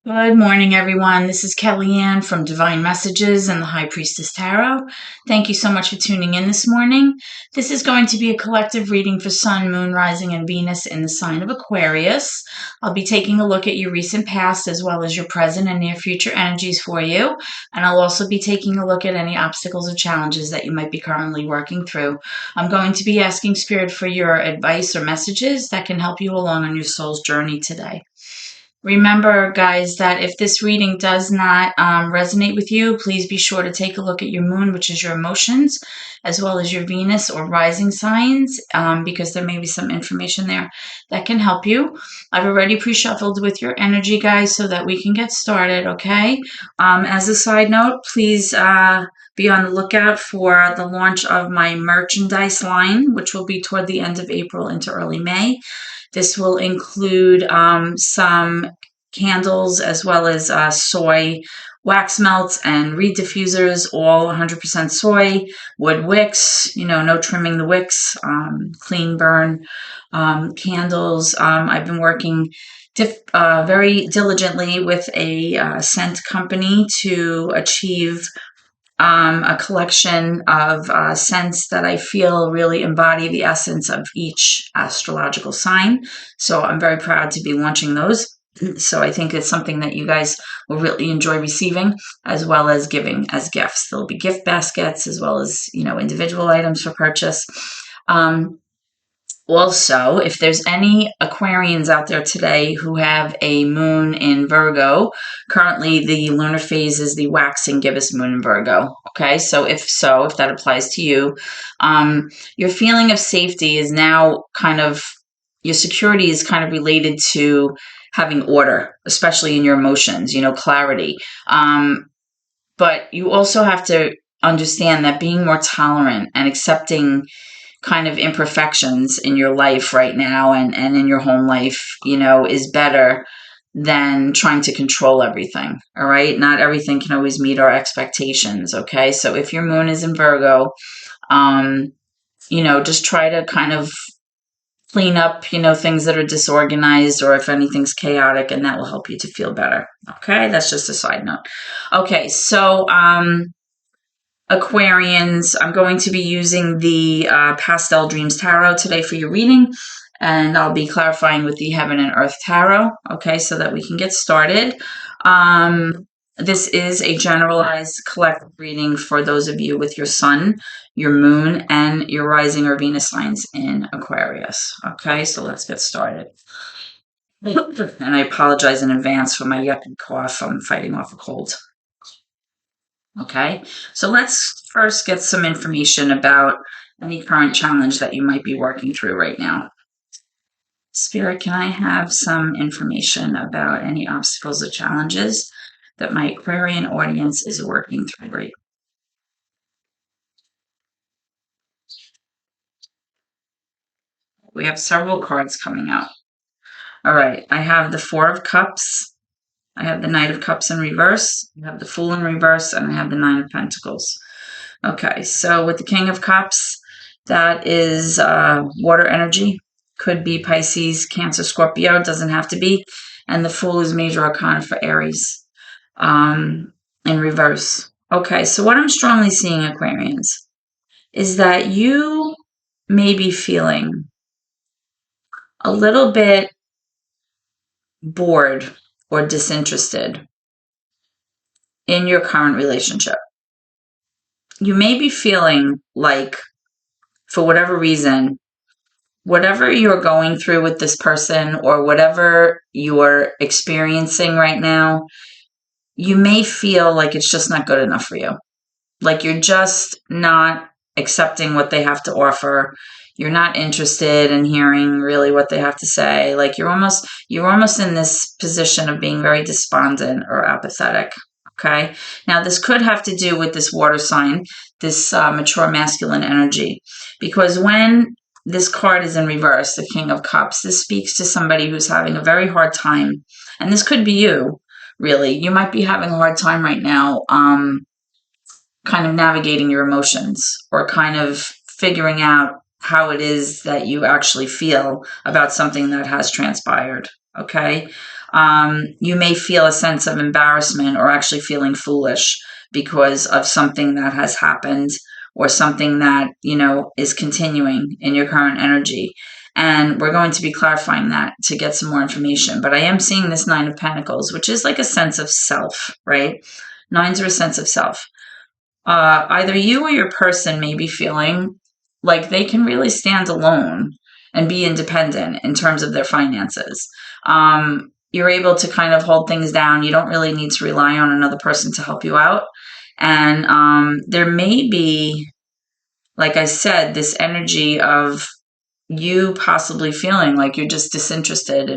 Good morning, everyone. This is Kellyanne from Divine Messages and the High Priestess Tarot. Thank you so much for tuning in this morning. This is going to be a collective reading for Sun, Moon, Rising, and Venus in the sign of Aquarius. I'll be taking a look at your recent past as well as your present and near future energies for you. And I'll also be taking a look at any obstacles or challenges that you might be currently working through. I'm going to be asking Spirit for your advice or messages that can help you along on your soul's journey today. Remember, guys, that if this reading does not resonate with you, please be sure to take a look at your moon, which is your emotions, as well as your Venus or rising signs, because there may be some information there that can help you. I've already pre-shuffled with your energy, guys, so that we can get started, okay? As a side note, please be on the lookout for the launch of my merchandise line, which will be toward the end of April into early May. This will include some candles as well as soy wax melts and reed diffusers, all 100% soy, wood wicks, no trimming the wicks, clean burn candles. I've been working very diligently with a scent company to achieve a collection of scents that I feel really embody the essence of each astrological sign. So I'm very proud to be launching those. So I think it's something that you guys will really enjoy receiving as well as giving as gifts. There'll be gift baskets as well as, individual items for purchase. Also, if there's any Aquarians out there today who have a moon in Virgo, currently the lunar phase is the waxing gibbous moon in Virgo. Okay, so if that applies to you, your feeling of safety is now your security is kind of related to having order, especially in your emotions, clarity. But you also have to understand that being more tolerant and accepting kind of imperfections in your life right now and in your home life, is better than trying to control everything. All right. Not everything can always meet our expectations. Okay. So if your moon is in Virgo, just try to kind of clean up, things that are disorganized or if anything's chaotic, and that will help you to feel better. Okay. That's just a side note. Okay. So, Aquarians, I'm going to be using the Pastel Dreams Tarot today for your reading, and I'll be clarifying with the Heaven and Earth Tarot, okay, so that we can get started. This is a generalized collective reading for those of you with your Sun, your Moon, and your Rising or Venus signs in Aquarius, okay, so let's get started. And I apologize in advance for my yucky cough. I'm fighting off a cold. Okay, so let's first get some information about any current challenge that you might be working through right now. Spirit, can I have some information about any obstacles or challenges that my Aquarian audience is working through right now? We have several cards coming out. All right, I have the Four of Cups. I have the Knight of Cups in reverse, I have the Fool in reverse, and I have the Nine of Pentacles. Okay, so with the King of Cups, that is water energy. Could be Pisces, Cancer, Scorpio, doesn't have to be. And the Fool is major arcana for Aries in reverse. Okay, so what I'm strongly seeing, Aquarians, is that you may be feeling a little bit bored or disinterested in your current relationship. You may be feeling like, for whatever reason, whatever you're going through with this person or whatever you're experiencing right now, you may feel like it's just not good enough for you. Like you're just not accepting what they have to offer. You're not interested in hearing really what they have to say. Like you're almost in this position of being very despondent or apathetic. Okay. Now this could have to do with this water sign, this mature masculine energy, because when this card is in reverse, the King of Cups, this speaks to somebody who's having a very hard time. And this could be you, really. You might be having a hard time right now, kind of navigating your emotions or kind of figuring out how it is that you actually feel about something that has transpired. Okay. You may feel a sense of embarrassment or actually feeling foolish because of something that has happened or something that, is continuing in your current energy. And we're going to be clarifying that to get some more information. But I am seeing this Nine of Pentacles, which is like a sense of self, right? Nines are a sense of self. Either you or your person may be feeling like they can really stand alone and be independent in terms of their finances. You're able to kind of hold things down. You don't really need to rely on another person to help you out. And there may be, like I said, this energy of you possibly feeling like you're just disinterested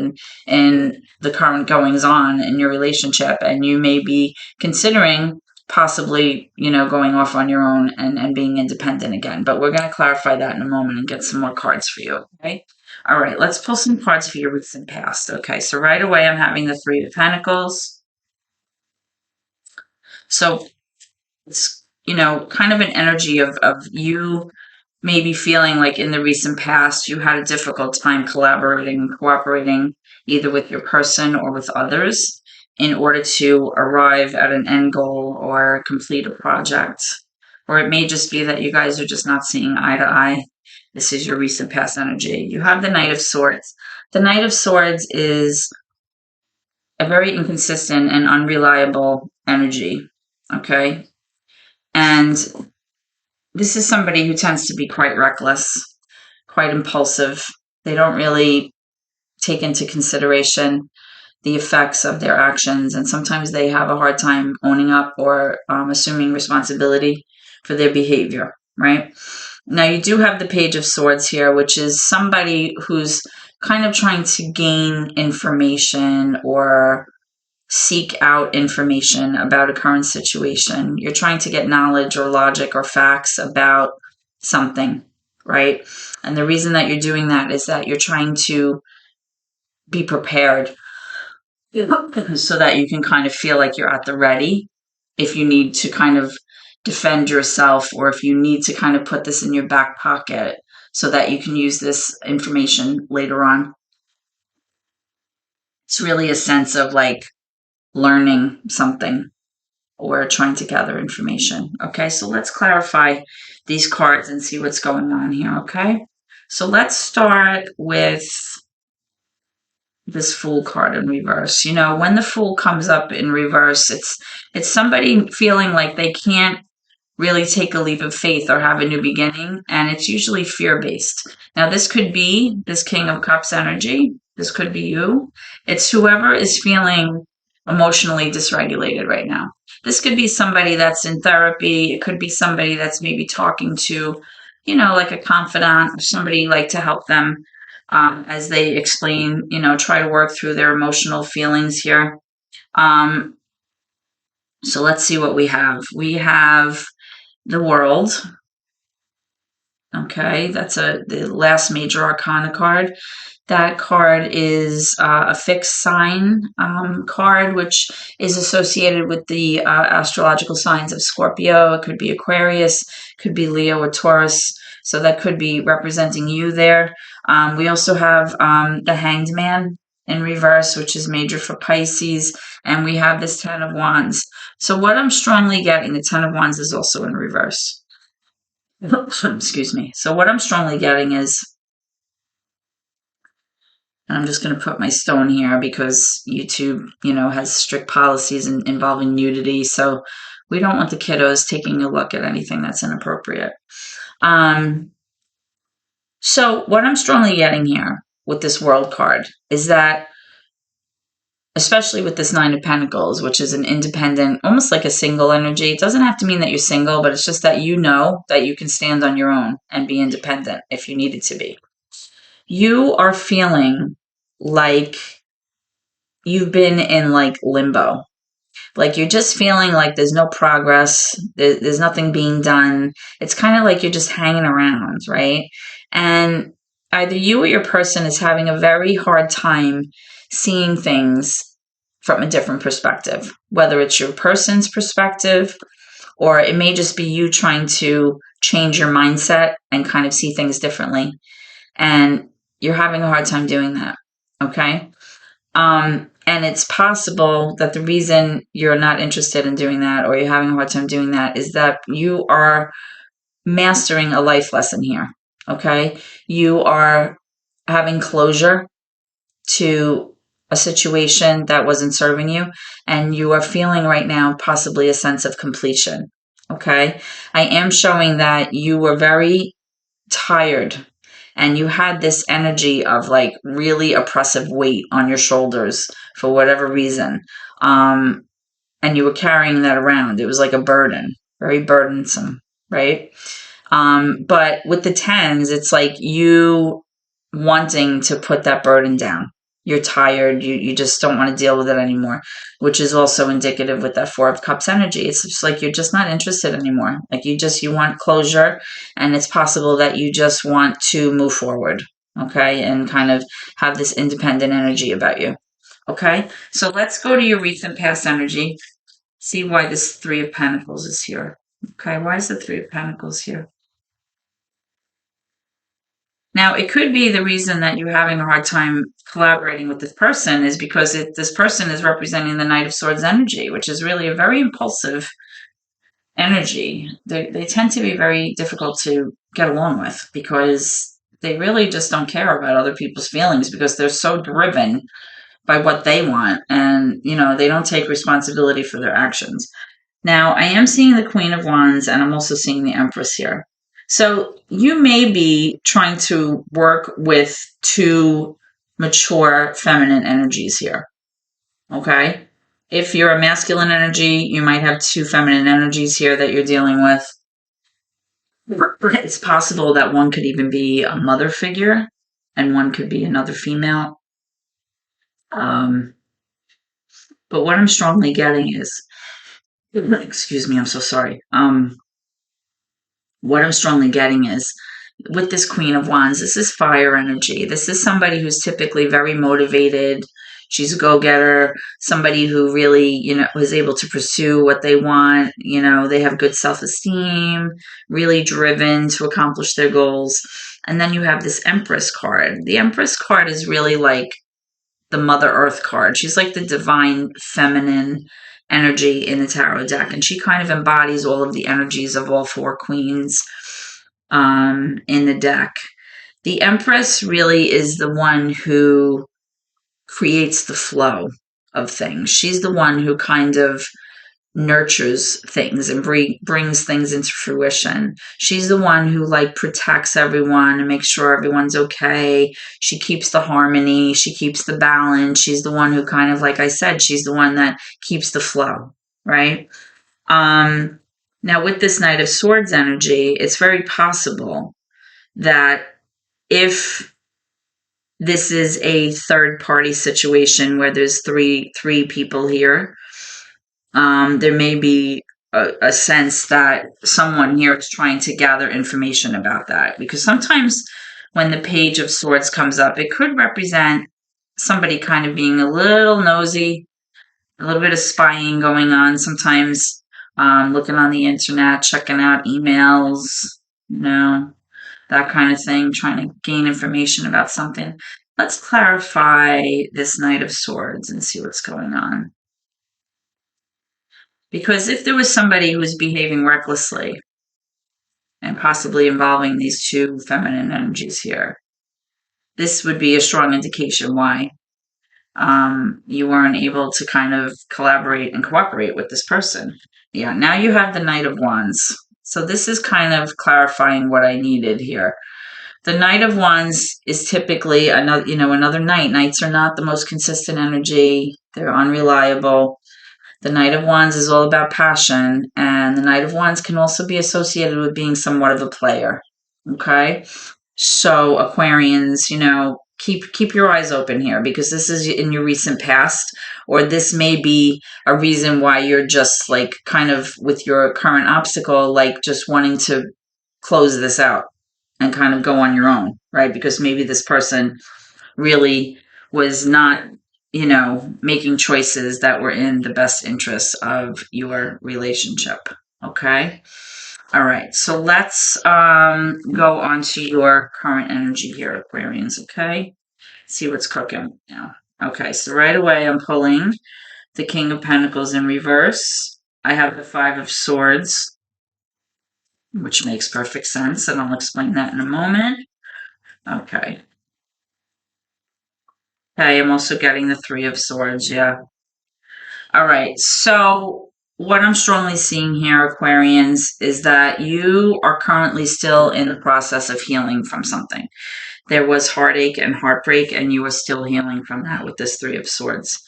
in the current goings on in your relationship, and you may be considering possibly, going off on your own and being independent again. But we're going to clarify that in a moment and get some more cards for you. Okay. All right. Let's pull some cards for your recent past. Okay. So right away, I'm having the Three of Pentacles. So it's, kind of an energy of you maybe feeling like in the recent past you had a difficult time cooperating either with your person or with others in order to arrive at an end goal or complete a project. Or it may just be that you guys are just not seeing eye to eye. This is your recent past energy. You have the Knight of Swords. The Knight of Swords is a very inconsistent and unreliable energy, okay? And this is somebody who tends to be quite reckless, quite impulsive. They don't really take into consideration the effects of their actions, and sometimes they have a hard time owning up or assuming responsibility for their behavior, right? Now, you do have the Page of Swords here, which is somebody who's kind of trying to gain information or seek out information about a current situation. You're trying to get knowledge or logic or facts about something, right? And the reason that you're doing that is that you're trying to be prepared so that you can kind of feel like you're at the ready if you need to kind of defend yourself, or if you need to kind of put this in your back pocket so that you can use this information later on. It's really a sense of like learning something or trying to gather information. Okay, so let's clarify these cards and see what's going on here, okay? So let's start with this Fool card in reverse. When the Fool comes up in reverse, it's somebody feeling like they can't really take a leap of faith or have a new beginning, and it's usually fear-based. Now, this could be this King of Cups energy. This could be you. It's whoever is feeling emotionally dysregulated right now. This could be somebody that's in therapy. It could be somebody that's maybe talking to, like a confidant or somebody like to help them as they explain, try to work through their emotional feelings here. So let's see what we have. We have the World. Okay, that's the last major arcana card. That card is a fixed sign card, which is associated with the astrological signs of Scorpio. It could be Aquarius, could be Leo or Taurus. So that could be representing you there. We also have the Hanged Man in reverse, which is major for Pisces. And we have this Ten of Wands. So what I'm strongly getting, the Ten of Wands is also in reverse. Excuse me. So what I'm strongly getting is, and I'm just going to put my stone here because YouTube, has strict policies involving nudity. So we don't want the kiddos taking a look at anything that's inappropriate. So what I'm strongly getting here with this World card is that, especially with this Nine of Pentacles, which is an independent, almost like a single energy. It doesn't have to mean that you're single, but it's just that you know that you can stand on your own and be independent if you needed to be. You are feeling like you've been in like limbo. Like you're just feeling like there's no progress. There's nothing being done. It's kind of like you're just hanging around, right? And either you or your person is having a very hard time seeing things from a different perspective, whether it's your person's perspective, or it may just be you trying to change your mindset and kind of see things differently. And you're having a hard time doing that, okay? And And it's possible that the reason you're not interested in doing that, or you're having a hard time doing that, is that you are mastering a life lesson here. Okay? You are having closure to a situation that wasn't serving you, and you are feeling right now possibly a sense of completion. Okay? I am showing that you were very tired, and you had this energy of like really oppressive weight on your shoulders for whatever reason. And you were carrying that around. It was like a burden, very burdensome, right? But with the tens, it's like you wanting to put that burden down. You're tired. You just don't want to deal with it anymore, which is also indicative with that Four of Cups energy. It's just like you're just not interested anymore. Like you want closure, and it's possible that you just want to move forward, okay, and kind of have this independent energy about you. Okay, so let's go to your recent past energy. See why this Three of Pentacles is here. Okay, why is the Three of Pentacles here? Now, it could be the reason that you're having a hard time collaborating with this person is because this person is representing the Knight of Swords energy, which is really a very impulsive energy. They tend to be very difficult to get along with because they really just don't care about other people's feelings because they're so driven by what they want, and they don't take responsibility for their actions. Now, I am seeing the Queen of Wands, and I'm also seeing the Empress here. So you may be trying to work with two mature feminine energies here, okay? If you're a masculine energy, you might have two feminine energies here that you're dealing with. It's possible that one could even be a mother figure, and one could be another female. But what I'm strongly getting is, excuse me, I'm so sorry. What I'm strongly getting is with this Queen of Wands, this is fire energy. This is somebody who's typically very motivated. She's a go-getter, somebody who really, is able to pursue what they want. They have good self-esteem, really driven to accomplish their goals. And then you have this Empress card. The Empress card is really like the Mother Earth card. She's like the divine feminine energy in the tarot deck, and she kind of embodies all of the energies of all four queens in the deck. The Empress really is the one who creates the flow of things. She's the one who kind of nurtures things and brings things into fruition. She's the one who like protects everyone and makes sure everyone's okay. She keeps the harmony. She keeps the balance. She's the one who kind of, like I said, she's the one that keeps the flow, right? Now with this Knight of Swords energy, it's very possible that if this is a third party situation where there's three people here, there may be a sense that someone here is trying to gather information about that. Because sometimes when the Page of Swords comes up, it could represent somebody kind of being a little nosy, a little bit of spying going on. Sometimes looking on the internet, checking out emails, that kind of thing, trying to gain information about something. Let's clarify this Knight of Swords and see what's going on. Because if there was somebody who was behaving recklessly and possibly involving these two feminine energies here, this would be a strong indication why you weren't able to kind of collaborate and cooperate with this person. Yeah, now you have the Knight of Wands. So this is kind of clarifying what I needed here. The Knight of Wands is typically another knight. Knights are not the most consistent energy. They're unreliable. The Knight of Wands is all about passion, and the Knight of Wands can also be associated with being somewhat of a player. Okay? So Aquarians, keep your eyes open here, because this is in your recent past, or this may be a reason why you're just like kind of with your current obstacle, like just wanting to close this out and kind of go on your own, right? Because maybe this person really was not, making choices that were in the best interests of your relationship. Okay? All right. So let's go on to your current energy here, Aquarians, okay? See what's cooking now. Okay, so right away I'm pulling the King of Pentacles in reverse. I have the Five of Swords, which makes perfect sense, and I'll explain that in a moment. Okay. Okay, I'm also getting the Three of Swords, yeah. All right, so what I'm strongly seeing here, Aquarians, is that you are currently still in the process of healing from something. There was heartache and heartbreak, and you are still healing from that with this Three of Swords.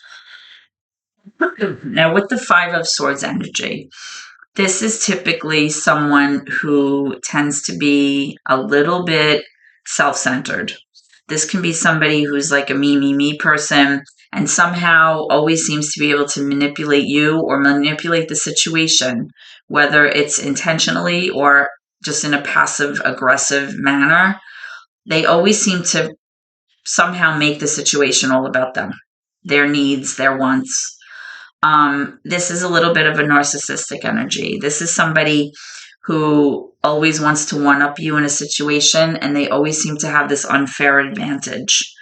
Now, with the Five of Swords energy, this is typically someone who tends to be a little bit self-centered. This can be somebody who's like a me person and somehow always seems to be able to manipulate you or manipulate the situation, whether it's intentionally or just in a passive aggressive manner. They always seem to somehow make the situation all about them, their needs, their wants. This is a little bit of a narcissistic energy. This is somebody who always wants to one up you in a situation, and they always seem to have this unfair advantage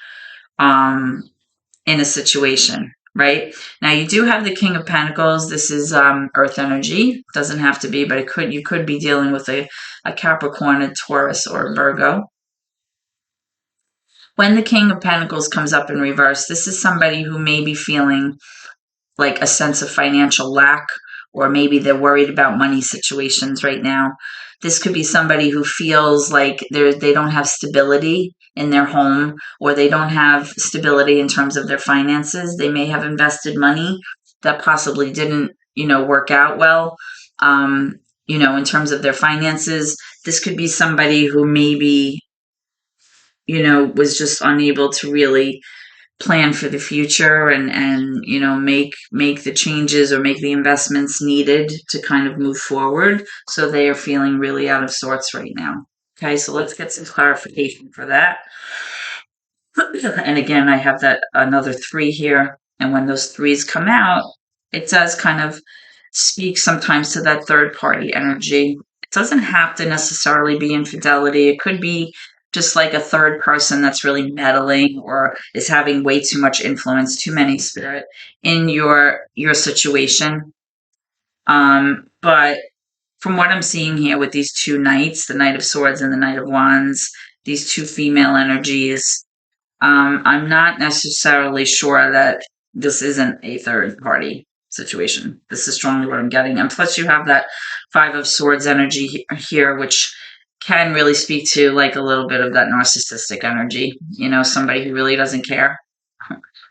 in a situation, right? Now you do have the King of Pentacles. This is earth energy. Doesn't have to be, but you could be dealing with a Capricorn, a Taurus, or a Virgo. When the King of Pentacles comes up in reverse, this is somebody who may be feeling like a sense of financial lack, or maybe they're worried about money situations right now. This could be somebody who feels like they don't have stability in their home, or they don't have stability in terms of their finances. They may have invested money that possibly didn't, work out well. In terms of their finances, this could be somebody who maybe, was just unable to really plan for the future and make the changes or make the investments needed to kind of move forward. So they are feeling really out of sorts right now. Okay, so let's get some clarification for that. And again, I have that another 3 here, and when those 3s come out, it does kind of speak sometimes to that third party energy. It doesn't have to necessarily be infidelity. It could be just like a third person that's really meddling or is having way too much influence, too many spirit in your situation. But from what I'm seeing here with these 2 knights, the Knight of Swords and the Knight of Wands, these 2 female energies, I'm not necessarily sure that this isn't a third party situation. This is strongly what I'm getting. And plus you have that Five of Swords energy here, which can really speak to like a little bit of that narcissistic energy, somebody who really doesn't care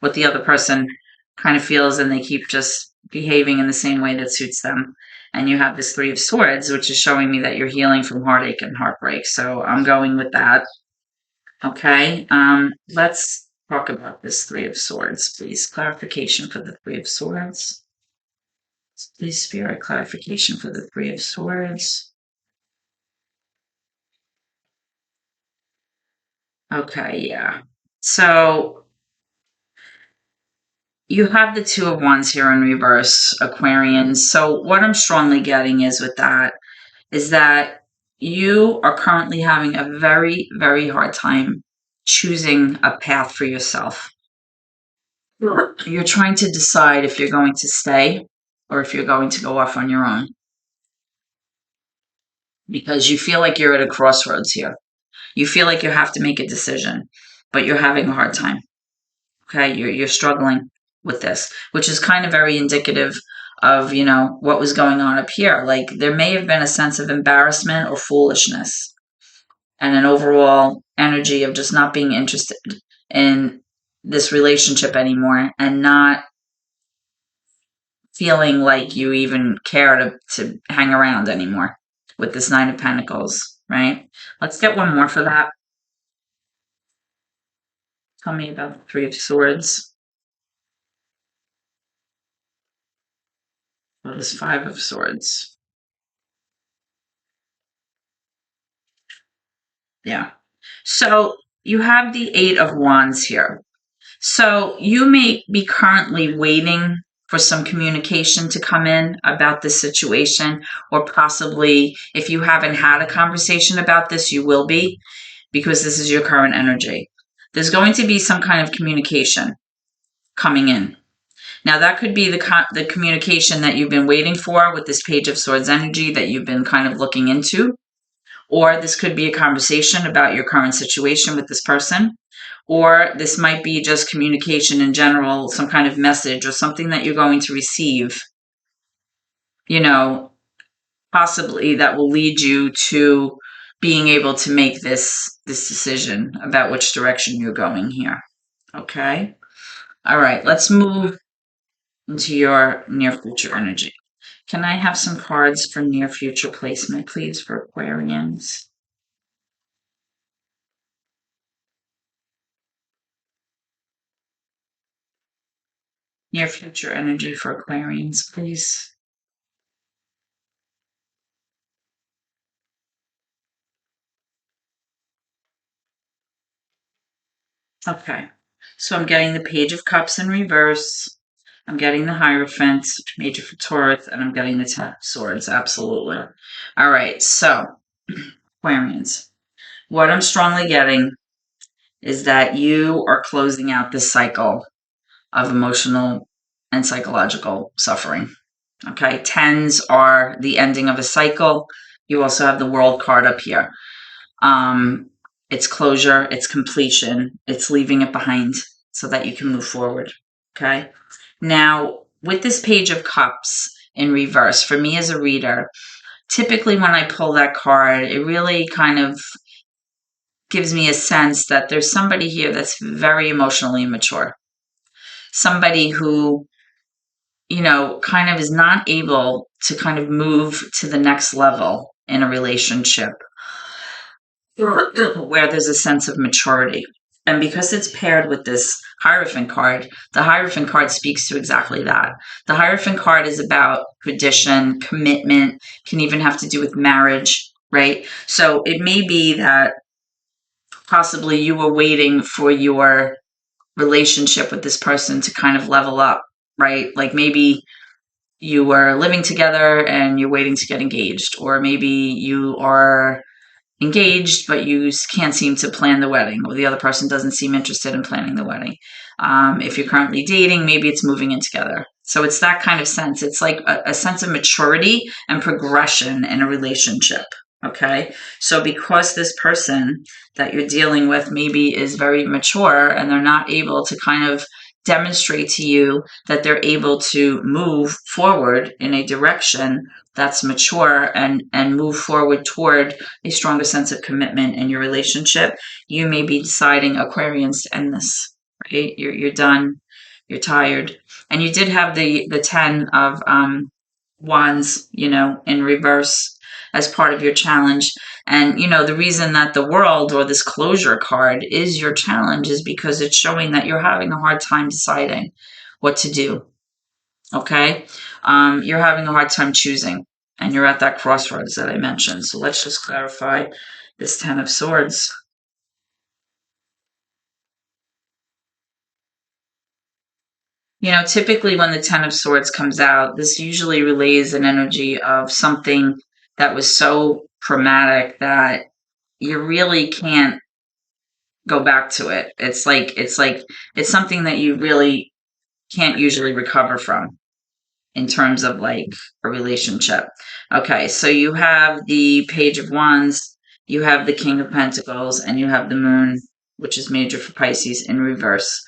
what the other person kind of feels, and they keep just behaving in the same way that suits them. And you have this Three of Swords, which is showing me that you're healing from heartache and heartbreak. So I'm going with that. Okay, let's talk about this Three of Swords, please. Clarification for the Three of Swords. Please, Spirit, clarification for the Three of Swords. Okay, yeah. So you have the Two of Wands here in reverse, Aquarians. So what I'm strongly getting is with that is that you are currently having a very, very hard time choosing a path for yourself. You're trying to decide if you're going to stay or if you're going to go off on your own, because you feel like you're at a crossroads here. You feel like you have to make a decision, but you're having a hard time. Okay, you're struggling with this, which is kind of very indicative of, what was going on up here. Like there may have been a sense of embarrassment or foolishness and an overall energy of just not being interested in this relationship anymore and not feeling like you even care to hang around anymore with this Nine of Pentacles, right? Let's get one more for that. Tell me about the Three of Swords. Well, this Five of Swords. Yeah. So you have the Eight of Wands here. So you may be currently waiting for some communication to come in about this situation, or possibly if you haven't had a conversation about this, you will be, because this is your current energy. There's going to be some kind of communication coming in. Now, that could be the communication that you've been waiting for with this Page of Swords energy that you've been kind of looking into. Or this could be a conversation about your current situation with this person. Or this might be just communication in general, some kind of message or something that you're going to receive, possibly that will lead you to being able to make this decision about which direction you're going here. Okay? All right, let's move into your near future energy. Can I have some cards for near future placement, please, for Aquarians? Near future energy for Aquarians, please. Okay, so I'm getting the Page of Cups in reverse. I'm getting the Hierophant, Major for Taurus, and I'm getting the Ten of Swords, absolutely. All right, so Aquarians, what I'm strongly getting is that you are closing out this cycle of emotional and psychological suffering. Okay, tens are the ending of a cycle. You also have the World card up here. It's closure, it's completion, it's leaving it behind so that you can move forward. Okay, now with this Page of Cups in reverse, for me as a reader, typically when I pull that card, it really kind of gives me a sense that there's somebody here that's very emotionally immature. Somebody who, kind of is not able to kind of move to the next level in a relationship where there's a sense of maturity. And because it's paired with this Hierophant card, the Hierophant card speaks to exactly that. The Hierophant card is about tradition, commitment, can even have to do with marriage, right? So it may be that possibly you were waiting for your relationship with this person to kind of level up, right? Like maybe you were living together and you're waiting to get engaged, or maybe you are engaged but you can't seem to plan the wedding, or the other person doesn't seem interested in planning the wedding. If you're currently dating, maybe it's moving in together. So it's that kind of sense. It's like a sense of maturity and progression in a relationship. Okay, so because this person that you're dealing with maybe is very mature and they're not able to kind of demonstrate to you that they're able to move forward in a direction that's mature and move forward toward a stronger sense of commitment in your relationship, you may be deciding, Aquarians, to end this, right? You're done, you're tired. And you did have the 10 of wands, in reverse as part of your challenge. And, the reason that the World, or this closure card, is your challenge is because it's showing that you're having a hard time deciding what to do. Okay? You're having a hard time choosing, and you're at that crossroads that I mentioned. So let's just clarify this 10 of Swords. Typically when the 10 of Swords comes out, this usually relays an energy of something that was so traumatic that you really can't go back to it. It's something that you really can't usually recover from in terms of like a relationship. Okay, so you have the Page of Wands, you have the King of Pentacles, and you have the Moon, which is major for Pisces, in reverse.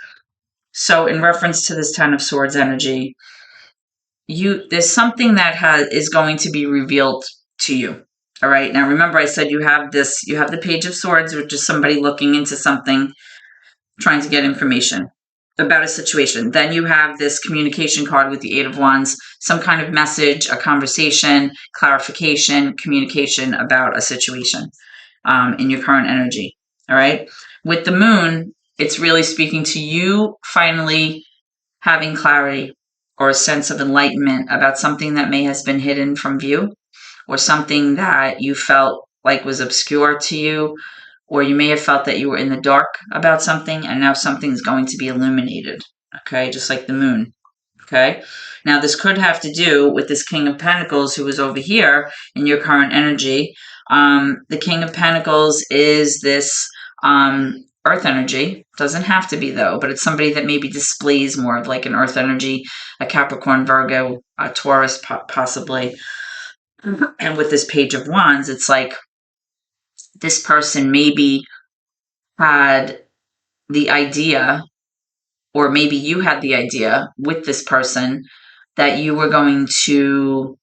So in reference to this 10 of Swords energy, there's something that is going to be revealed to you. All right. Now remember, I said you have the Page of Swords, which is somebody looking into something, trying to get information about a situation. Then you have this communication card with the Eight of Wands, some kind of message, a conversation, clarification, communication about a situation in your current energy. All right. With the Moon, it's really speaking to you finally having clarity or a sense of enlightenment about something that may have been hidden from view, or something that you felt like was obscure to you, or you may have felt that you were in the dark about something, and now something's going to be illuminated. Okay, just like the Moon. Okay, now this could have to do with this King of Pentacles who is over here in your current energy. The King of Pentacles is this earth energy, Doesn't have to be, though, but it's somebody that maybe displays more of like an earth energy, a Capricorn, Virgo, a Taurus, possibly. And with this Page of Wands, it's like this person maybe had the idea, or maybe you had the idea with this person that you were going to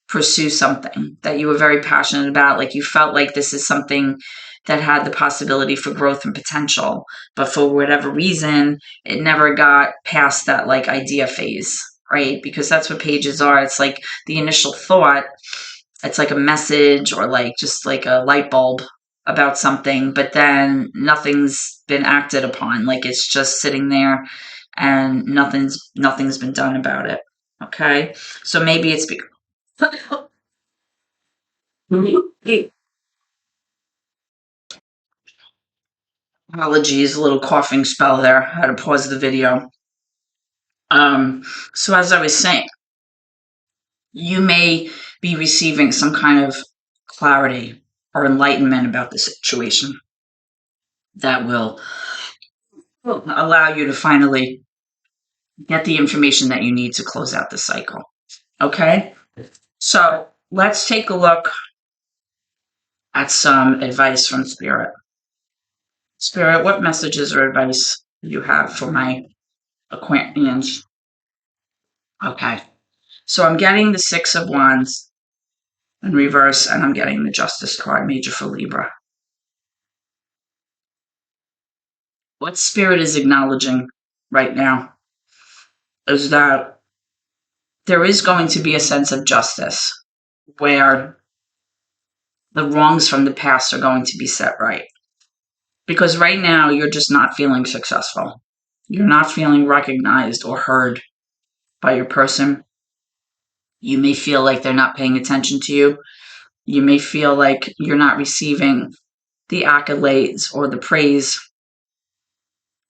pursue something that you were very passionate about. Like you felt like this is something that had the possibility for growth and potential, but for whatever reason, it never got past that like idea phase, right? Because that's what pages are. It's like the initial thought, it's like a message or like just like a light bulb about something, but then nothing's been acted upon. Like it's just sitting there and nothing's been done about it. Okay. So maybe it's because apologies, a little coughing spell there. I had to pause the video. So as I was saying, you may be receiving some kind of clarity or enlightenment about the situation that will allow you to finally get the information that you need to close out the cycle. Okay? So let's take a look at some advice from Spirit. Spirit, what messages or advice do you have for my Aquarians? Okay. So I'm getting the Six of Wands in reverse, and I'm getting the Justice card, major for Libra. What Spirit is acknowledging right now is that there is going to be a sense of justice where the wrongs from the past are going to be set right. Because right now, you're just not feeling successful. You're not feeling recognized or heard by your person. You may feel like they're not paying attention to you. You may feel like you're not receiving the accolades or the praise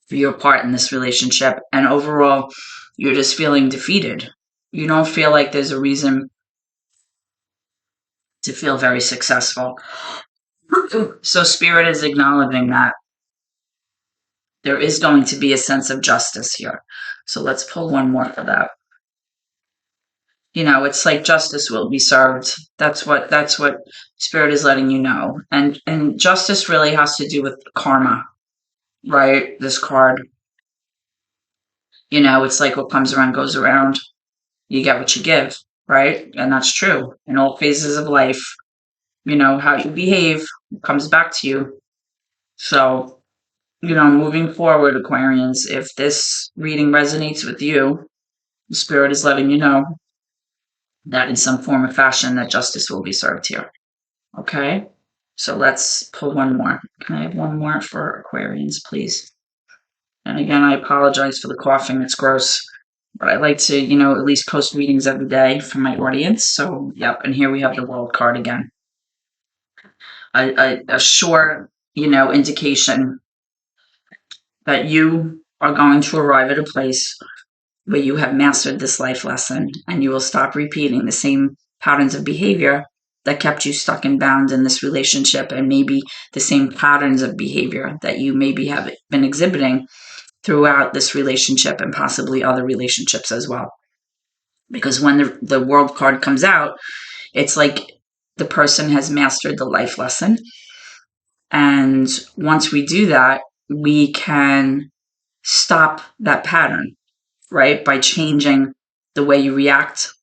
for your part in this relationship. And overall, you're just feeling defeated. You don't feel like there's a reason to feel very successful. So Spirit is acknowledging that there is going to be a sense of justice here. So let's pull one more for that. You know, it's like justice will be served. That's what Spirit is letting you know. And justice really has to do with karma, right? This card. You know, it's like what comes around goes around. You get what you give, right? And that's true in all phases of life. You know, how you behave comes back to you. So, you know, moving forward, Aquarians, if this reading resonates with you, the Spirit is letting you know that in some form or fashion that justice will be served here. Okay? So let's pull one more. Can I have one more for Aquarians, please? And again, I apologize for the coughing. It's gross. But I like to, you know, at least post readings every day for my audience. So, yep. And here we have the World card again. A sure, you know, indication that you are going to arrive at a place where you have mastered this life lesson and you will stop repeating the same patterns of behavior that kept you stuck and bound in this relationship, and maybe the same patterns of behavior that you maybe have been exhibiting throughout this relationship and possibly other relationships as well. Because when the World card comes out, it's like the person has mastered the life lesson. And once we do that, we can stop that pattern, right? By changing the way you react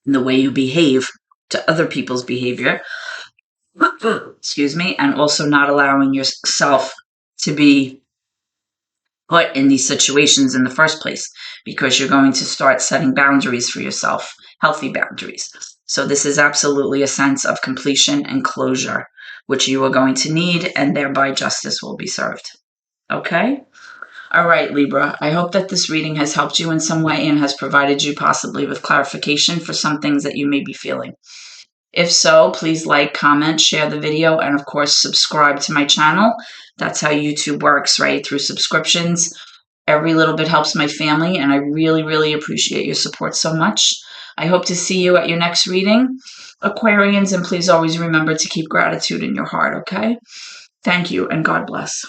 and the way you behave to other people's behavior. Excuse me. And also not allowing yourself to be put in these situations in the first place, because you're going to start setting boundaries for yourself, healthy boundaries. So this is absolutely a sense of completion and closure, which you are going to need, and thereby justice will be served. Okay? All right, Libra. I hope that this reading has helped you in some way and has provided you possibly with clarification for some things that you may be feeling. If so, please like, comment, share the video, and of course, subscribe to my channel. That's how YouTube works, right? Through subscriptions. Every little bit helps my family, and I really, really appreciate your support so much. I hope to see you at your next reading, Aquarians, and please always remember to keep gratitude in your heart, okay? Thank you, and God bless.